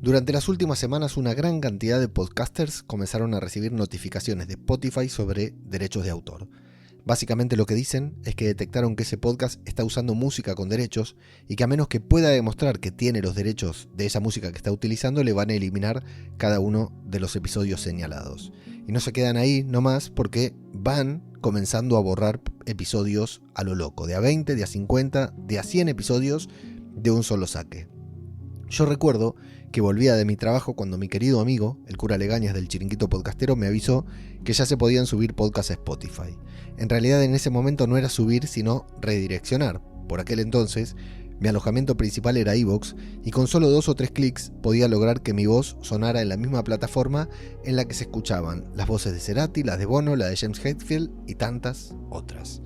Durante las últimas semanas, una gran cantidad de podcasters comenzaron a recibir notificaciones de Spotify sobre derechos de autor. Básicamente lo que dicen es que detectaron que ese podcast está usando música con derechos y que a menos que pueda demostrar que tiene los derechos de esa música que está utilizando, le van a eliminar cada uno de los episodios señalados. Y no se quedan ahí nomás porque van comenzando a borrar episodios a lo loco, de a 20, de a 50, de a 100 episodios de un solo saque. Yo recuerdo que volvía de mi trabajo cuando mi querido amigo, el cura Legañas del Chiringuito Podcastero, me avisó que ya se podían subir podcasts a Spotify. En realidad en ese momento no era subir, sino redireccionar. Por aquel entonces, mi alojamiento principal era iVoox y con solo 2 o 3 clics podía lograr que mi voz sonara en la misma plataforma en la que se escuchaban las voces de Cerati, las de Bono, la de James Hetfield y tantas otras.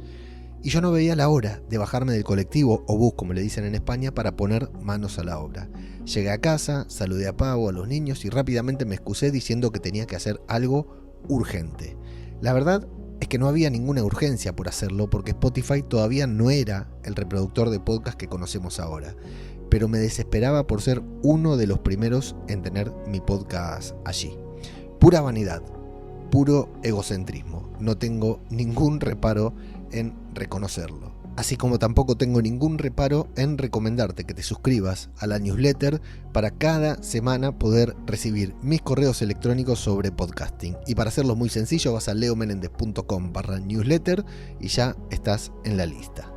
Y yo no veía la hora de bajarme del colectivo o bus, como le dicen en España, para poner manos a la obra. Llegué a casa, saludé a Pau, a los niños y rápidamente me excusé diciendo que tenía que hacer algo urgente. La verdad es que no había ninguna urgencia por hacerlo porque Spotify todavía no era el reproductor de podcast que conocemos ahora. Pero me desesperaba por ser uno de los primeros en tener mi podcast allí. Pura vanidad, puro egocentrismo. No tengo ningún reparo en reconocerlo. Así como tampoco tengo ningún reparo en recomendarte que te suscribas a la newsletter para cada semana poder recibir mis correos electrónicos sobre podcasting. Y para hacerlo muy sencillo, vas a leomenendez.com/newsletter y ya estás en la lista.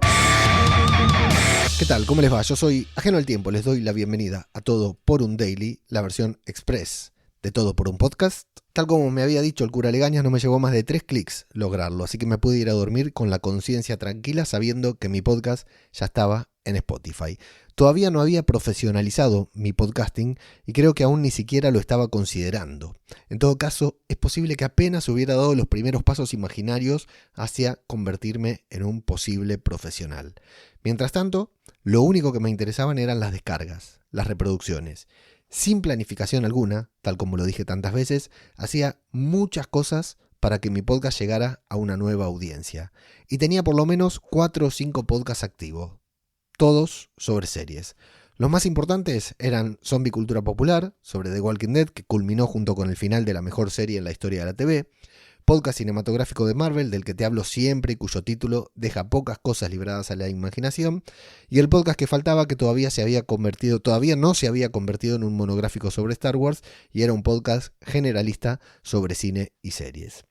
¿Qué tal? ¿Cómo les va? Yo soy Ajeno al Tiempo. Les doy la bienvenida a Todo por un Daily, la versión express de Todo por un Podcast. Tal como me había dicho el cura Legañas, no me llevó más de 3 clics lograrlo, así que me pude ir a dormir con la conciencia tranquila sabiendo que mi podcast ya estaba en Spotify. Todavía no había profesionalizado mi podcasting y creo que aún ni siquiera lo estaba considerando. En todo caso, es posible que apenas hubiera dado los primeros pasos imaginarios hacia convertirme en un posible profesional. Mientras tanto, lo único que me interesaban eran las descargas, las reproducciones. Sin planificación alguna, tal como lo dije tantas veces, hacía muchas cosas para que mi podcast llegara a una nueva audiencia. Y tenía por lo menos 4 o 5 podcasts activos, todos sobre series. Los más importantes eran Zombie Cultura Popular, sobre The Walking Dead, que culminó junto con el final de la mejor serie en la historia de la TV, podcast cinematográfico de Marvel, del que te hablo siempre y cuyo título deja pocas cosas libradas a la imaginación, y el podcast que faltaba, que todavía no se había convertido en un monográfico sobre Star Wars, y era un podcast generalista sobre cine y series.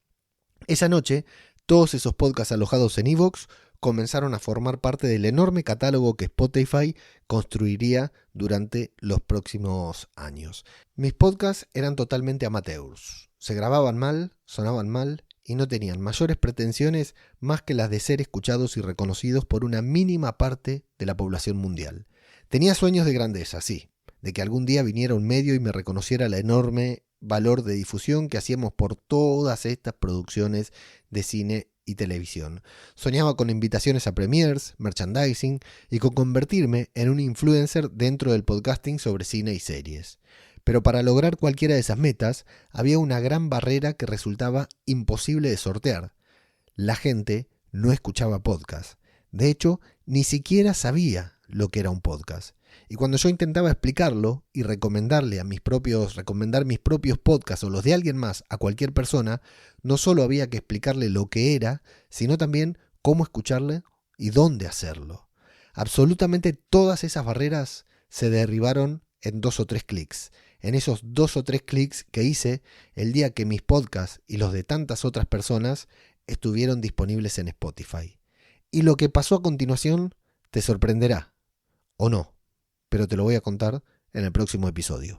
Esa noche, todos esos podcasts alojados en iVoox comenzaron a formar parte del enorme catálogo que Spotify construiría durante los próximos años. Mis podcasts eran totalmente amateurs. Se grababan mal, sonaban mal y no tenían mayores pretensiones más que las de ser escuchados y reconocidos por una mínima parte de la población mundial. Tenía sueños de grandeza, sí, de que algún día viniera un medio y me reconociera el enorme valor de difusión que hacíamos por todas estas producciones de cine y televisión. Soñaba con invitaciones a premiers, merchandising y con convertirme en un influencer dentro del podcasting sobre cine y series. Pero para lograr cualquiera de esas metas, había una gran barrera que resultaba imposible de sortear. La gente no escuchaba podcast. De hecho, ni siquiera sabía lo que era un podcast. Y cuando yo intentaba explicarlo y recomendar mis propios podcasts o los de alguien más a cualquier persona, no solo había que explicarle lo que era, sino también cómo escucharle y dónde hacerlo. Absolutamente todas esas barreras se derribaron en 2 o 3 clics. En esos 2 o 3 clics que hice el día que mis podcasts y los de tantas otras personas estuvieron disponibles en Spotify. Y lo que pasó a continuación te sorprenderá, o no, pero te lo voy a contar en el próximo episodio.